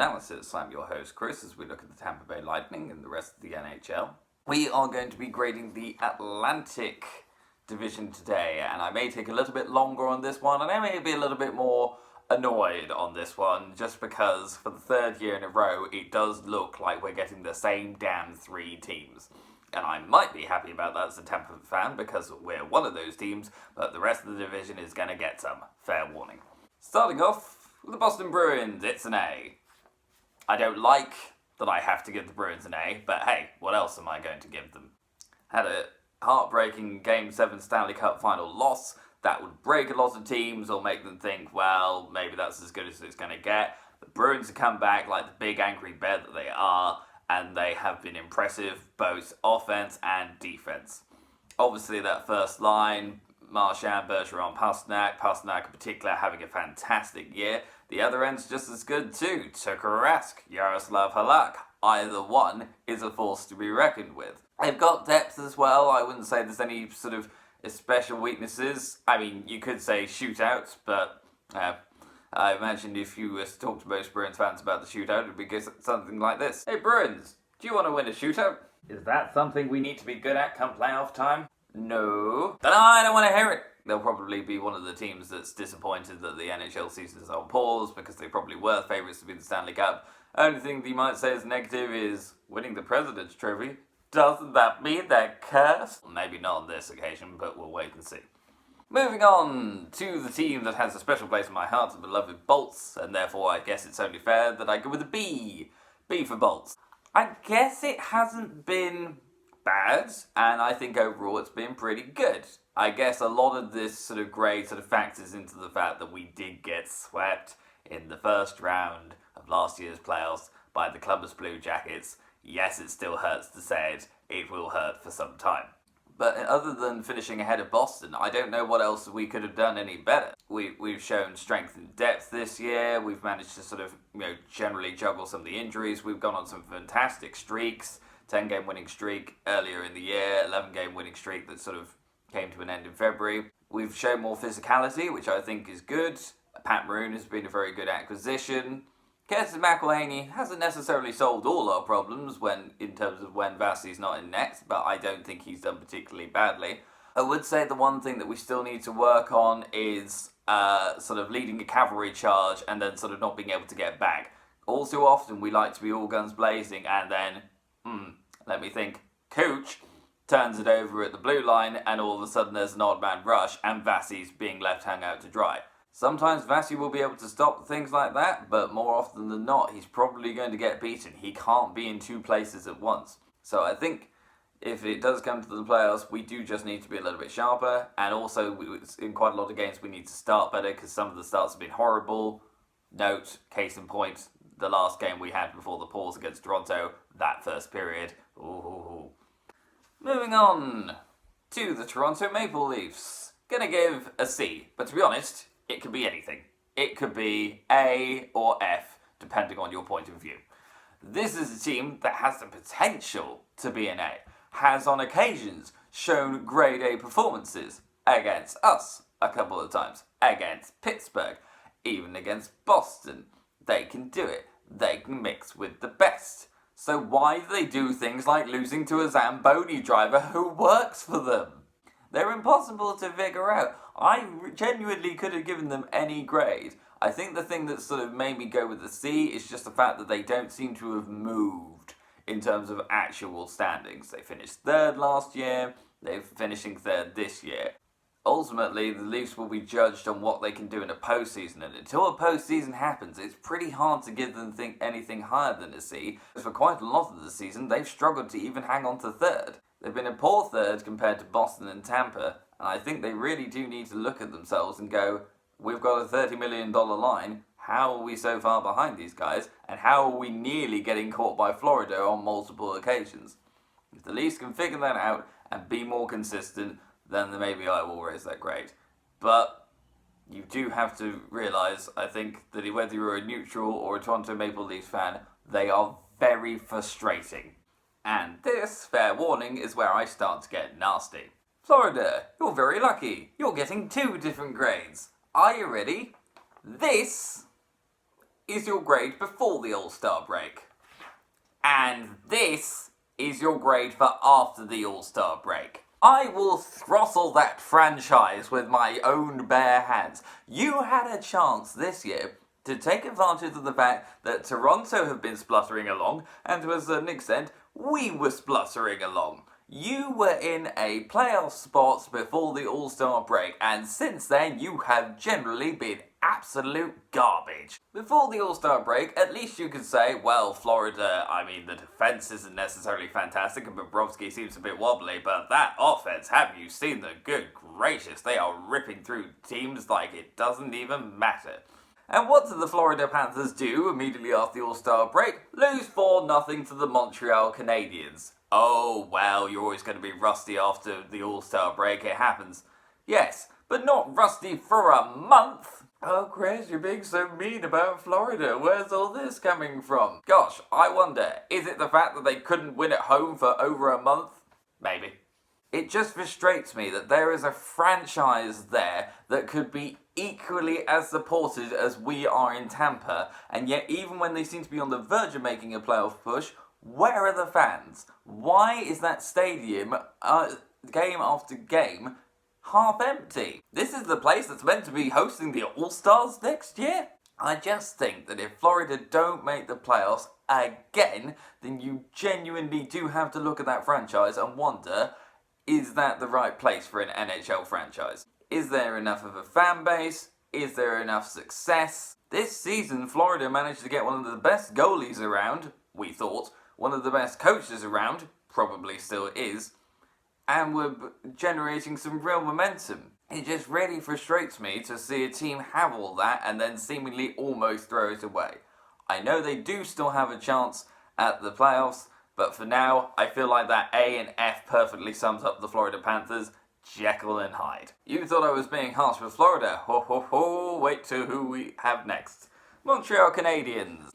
Analysis. I'm your host, Chris, as we look at the Tampa Bay Lightning and the rest of the NHL. We are going to be grading the Atlantic Division today, and I may take a little bit longer on this one, and I may be a little bit more annoyed on this one, just because for the third year in a row, it does look like we're getting the same damn three teams. And I might be happy about that as a Tampa fan, because we're one of those teams, but the rest of the division is going to get some. Fair warning. Starting off with the Boston Bruins, it's an A. I don't like that I have to give the Bruins an A, but hey, what else am I going to give them? Had a heartbreaking Game 7 Stanley Cup final loss. That would break a lot of teams or make them think, well, maybe that's as good as it's going to get. The Bruins have come back like the big angry bear that they are, and they have been impressive, both offense and defense. Obviously, that first line, Marchand, Bergeron, Pasternak in particular having a fantastic year. The other end's just as good too. Tuukka, Yaroslav Halak. Either one is a force to be reckoned with. They've got depth as well. I wouldn't say there's any sort of special weaknesses. I mean, you could say shootouts, but I imagine if you were to talk to most Bruins fans about the shootout, it would be something like this. Hey Bruins, do you want to win a shootout? Is that something we need to be good at come playoff time? No. Then I don't want to hear it. They'll probably be one of the teams that's disappointed that the NHL season is on pause, because they probably were favourites to be the Stanley Cup. Only thing that you might say is negative is winning the President's Trophy. Doesn't that mean they're cursed? Maybe not on this occasion, but we'll wait and see. Moving on to the team that has a special place in my heart, the beloved Bolts, and therefore I guess it's only fair that I go with a B. B for Bolts. I guess it hasn't been bad, and I think overall it's been pretty good. I guess a lot of this sort of grade sort of factors into the fact that we did get swept in the first round of last year's playoffs by the Columbus Blue Jackets. Yes, it still hurts to say it. It will hurt for some time. But other than finishing ahead of Boston, I don't know what else we could have done any better. We've shown strength and depth this year. We've managed to sort of, generally juggle some of the injuries. We've gone on some fantastic streaks. 10-game winning streak earlier in the year, 11-game winning streak that sort of came to an end in February. We've shown more physicality, which I think is good. Pat Maroon has been a very good acquisition. Curtis McElhaney hasn't necessarily solved all our problems in terms of when Vassey's not in net, but I don't think he's done particularly badly. I would say the one thing that we still need to work on is sort of leading a cavalry charge and then sort of not being able to get back. All too often we like to be all guns blazing and then, let me think, Cooch turns it over at the blue line and all of a sudden there's an odd man rush and Vassey's being left hung out to dry. Sometimes Vassey will be able to stop things like that, but more often than not, he's probably going to get beaten. He can't be in two places at once. So I think if it does come to the playoffs, we do just need to be a little bit sharper, and also in quite a lot of games we need to start better, because some of the starts have been horrible. Note, case in point, the last game we had before the pause against Toronto, that first period. Ooh. Moving on to the Toronto Maple Leafs. Gonna give a C, but to be honest, it could be anything. It could be A or F, depending on your point of view. This is a team that has the potential to be an A, has on occasions shown grade A performances against us a couple of times, against Pittsburgh, even against Boston. They can do it. They can mix with the best. So why do they do things like losing to a Zamboni driver who works for them? They're impossible to figure out. I genuinely could have given them any grade. I think the thing that sort of made me go with the C is just the fact that they don't seem to have moved in terms of actual standings. They finished third last year. They're finishing third this year. Ultimately, the Leafs will be judged on what they can do in a postseason, and until a postseason happens, it's pretty hard to give them anything higher than a C. For quite a lot of the season, they've struggled to even hang on to third. They've been a poor third compared to Boston and Tampa, and I think they really do need to look at themselves and go, we've got a $30 million line, how are we so far behind these guys, and how are we nearly getting caught by Florida on multiple occasions? If the Leafs can figure that out and be more consistent, then maybe I will raise that grade. But you do have to realise, I think, that whether you're a neutral or a Toronto Maple Leafs fan, they are very frustrating. And this, fair warning, is where I start to get nasty. Florida, you're very lucky. You're getting 2 different grades. Are you ready? This is your grade before the All-Star break. And this is your grade for after the All-Star break. I will throttle that franchise with my own bare hands. You had a chance this year to take advantage of the fact that Toronto have been spluttering along, and to a certain extent, we were spluttering along. You were in a playoff spot before the All-Star break, and since then you have generally been absolute garbage. Before the All-Star break, at least you could say, well, Florida, the defense isn't necessarily fantastic, and Bobrovsky seems a bit wobbly, but that offense, have you seen the good gracious? They are ripping through teams like it doesn't even matter. And what did the Florida Panthers do immediately after the All-Star break? Lose 4-0 to the Montreal Canadiens. Oh, well, you're always going to be rusty after the All-Star break, it happens. Yes, but not rusty for a month. Oh, Chris, you're being so mean about Florida. Where's all this coming from? Gosh, I wonder, is it the fact that they couldn't win at home for over a month? Maybe. It just frustrates me that there is a franchise there that could be equally as supported as we are in Tampa, and yet even when they seem to be on the verge of making a playoff push, where are the fans? Why is that stadium, game after game, half empty? This is the place that's meant to be hosting the All-Stars next year? I just think that if Florida don't make the playoffs again, then you genuinely do have to look at that franchise and wonder, is that the right place for an NHL franchise? Is there enough of a fan base? Is there enough success? This season, Florida managed to get one of the best goalies around, we thought, one of the best coaches around, probably still is, and were generating some real momentum. It just really frustrates me to see a team have all that and then seemingly almost throw it away. I know they do still have a chance at the playoffs, but for now, I feel like that A and F perfectly sums up the Florida Panthers, Jekyll and Hyde. You thought I was being harsh with Florida. Ho ho ho, wait to who we have next. Montreal Canadiens.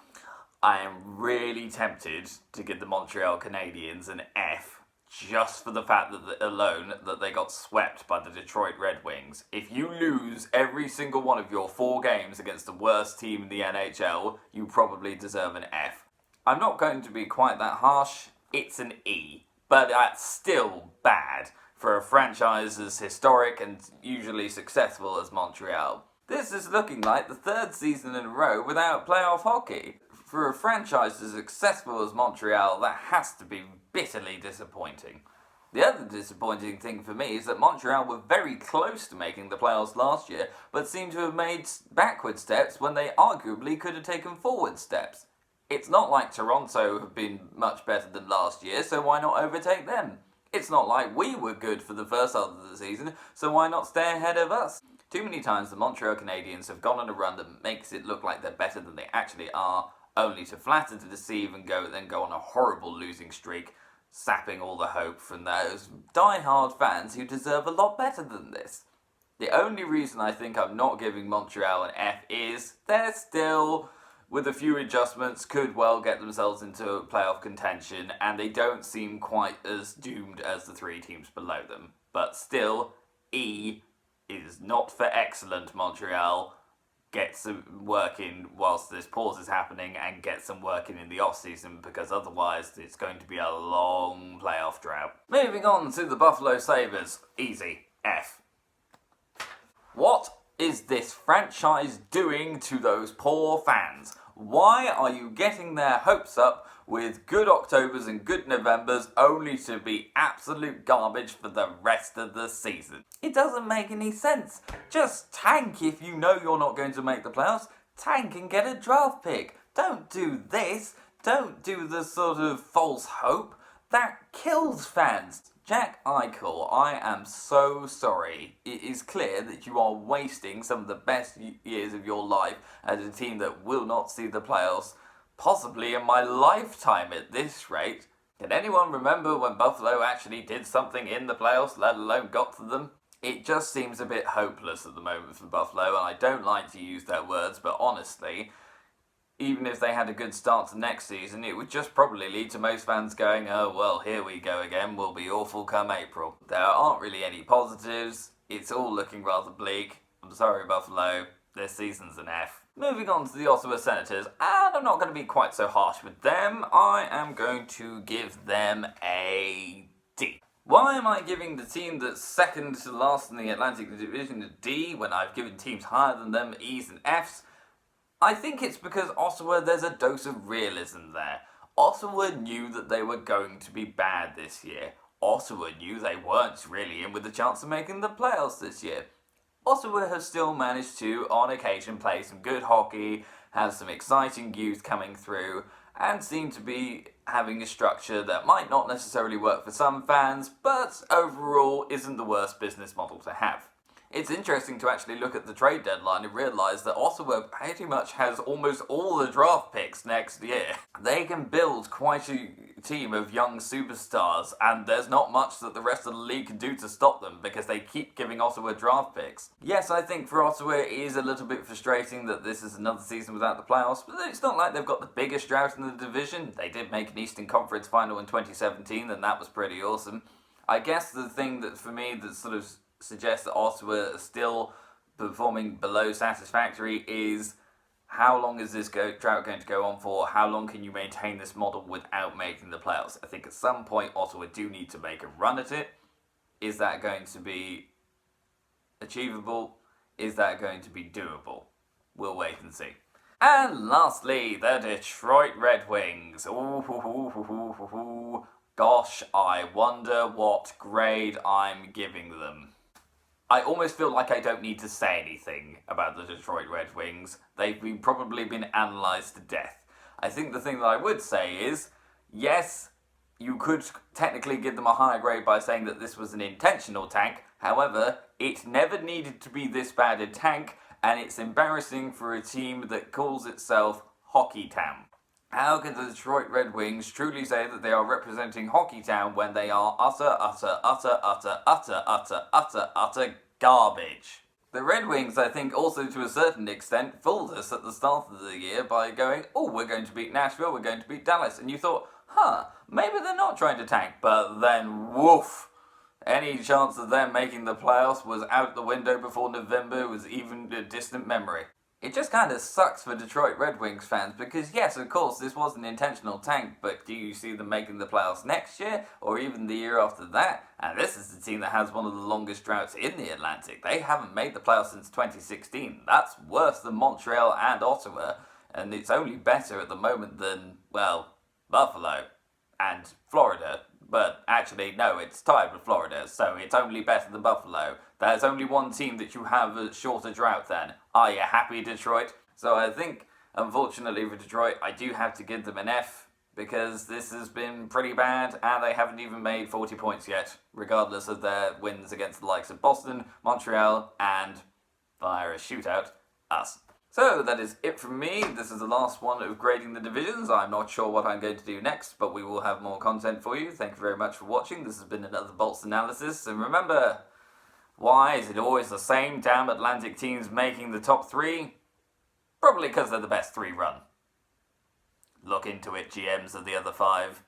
I am really tempted to give the Montreal Canadiens an F just for the fact that they got swept by the Detroit Red Wings. If you lose every single one of your 4 games against the worst team in the NHL, you probably deserve an F. I'm not going to be quite that harsh, it's an E, but that's still bad for a franchise as historic and usually successful as Montreal. This is looking like the 3rd season in a row without playoff hockey. For a franchise as successful as Montreal, that has to be bitterly disappointing. The other disappointing thing for me is that Montreal were very close to making the playoffs last year, but seem to have made backward steps when they arguably could have taken forward steps. It's not like Toronto have been much better than last year, so why not overtake them? It's not like we were good for the first half of the season, so why not stay ahead of us? Too many times the Montreal Canadiens have gone on a run that makes it look like they're better than they actually are, only to flatter, to deceive, and then go on a horrible losing streak, sapping all the hope from those die-hard fans who deserve a lot better than this. The only reason I think I'm not giving Montreal an F is they're still, with a few adjustments, could well get themselves into playoff contention, and they don't seem quite as doomed as the 3 teams below them. But still, E is not for excellent, Montreal. Get some work in whilst this pause is happening, and get some work in the off-season, because otherwise it's going to be a long playoff drought. Moving on to the Buffalo Sabres. Easy. F. What is this franchise doing to those poor fans? Why are you getting their hopes up with good Octobers and good Novembers only to be absolute garbage for the rest of the season? It doesn't make any sense. Just tank if you know you're not going to make the playoffs. Tank and get a draft pick. Don't do this. Don't do the sort of false hope. That kills fans. Jack Eichel, I am so sorry. It is clear that you are wasting some of the best years of your life as a team that will not see the playoffs, possibly in my lifetime at this rate. Can anyone remember when Buffalo actually did something in the playoffs, let alone got to them? It just seems a bit hopeless at the moment for Buffalo, and I don't like to use their words, but honestly, even if they had a good start to next season, it would just probably lead to most fans going, oh, well, here we go again, we'll be awful come April. There aren't really any positives, it's all looking rather bleak. I'm sorry, Buffalo, this season's an F. Moving on to the Ottawa Senators, and I'm not going to be quite so harsh with them. I am going to give them a D. Why am I giving the team that's second to last in the Atlantic Division a D when I've given teams higher than them E's and F's? I think it's because Ottawa, there's a dose of realism there. Ottawa knew that they were going to be bad this year. Ottawa knew they weren't really in with a chance of making the playoffs this year. Ottawa have still managed to, on occasion, play some good hockey, have some exciting youth coming through, and seem to be having a structure that might not necessarily work for some fans, but overall isn't the worst business model to have. It's interesting to actually look at the trade deadline and realise that Ottawa pretty much has almost all the draft picks next year. They can build quite a team of young superstars, and there's not much that the rest of the league can do to stop them because they keep giving Ottawa draft picks. Yes, I think for Ottawa it is a little bit frustrating that this is another season without the playoffs, but it's not like they've got the biggest drought in the division. They did make an Eastern Conference final in 2017, and that was pretty awesome. I guess the thing that for me that sort of suggests that Ottawa are still performing below satisfactory is how long is this drought going to go on for? How long can you maintain this model without making the playoffs? I think at some point Ottawa do need to make a run at it. Is that going to be achievable? Is that going to be doable? We'll wait and see. And lastly, the Detroit Red Wings. Gosh, I wonder what grade I'm giving them. I almost feel like I don't need to say anything about the Detroit Red Wings. They've probably been analysed to death. I think the thing that I would say is, yes, you could technically give them a higher grade by saying that this was an intentional tank. However, it never needed to be this bad a tank, and it's embarrassing for a team that calls itself Hockey Town. How can the Detroit Red Wings truly say that they are representing Hockey Town when they are utter garbage? The Red Wings, I think, also to a certain extent, fooled us at the start of the year by going, oh, we're going to beat Nashville, we're going to beat Dallas. And you thought, maybe they're not trying to tank. But then, woof, any chance of them making the playoffs was out the window before November was even a distant memory. It just kind of sucks for Detroit Red Wings fans because, yes, of course, this was an intentional tank, but do you see them making the playoffs next year or even the year after that? And this is the team that has one of the longest droughts in the Atlantic. They haven't made the playoffs since 2016. That's worse than Montreal and Ottawa, and it's only better at the moment than, well, Buffalo and Florida. But actually, no, it's tied with Florida, so it's only better than Buffalo. There's only one team that you have a shorter drought than. Are you happy, Detroit? So I think, unfortunately for Detroit, I do have to give them an F, because this has been pretty bad, and they haven't even made 40 points yet, regardless of their wins against the likes of Boston, Montreal, and, via a shootout, us. So that is it from me. This is the last one of grading the divisions. I'm not sure what I'm going to do next, but we will have more content for you. Thank you very much for watching. This has been another Bolts analysis. And remember, why is it always the same damn Atlantic teams making the top 3? Probably because they're the best 3 run. Look into it, GMs of the other 5.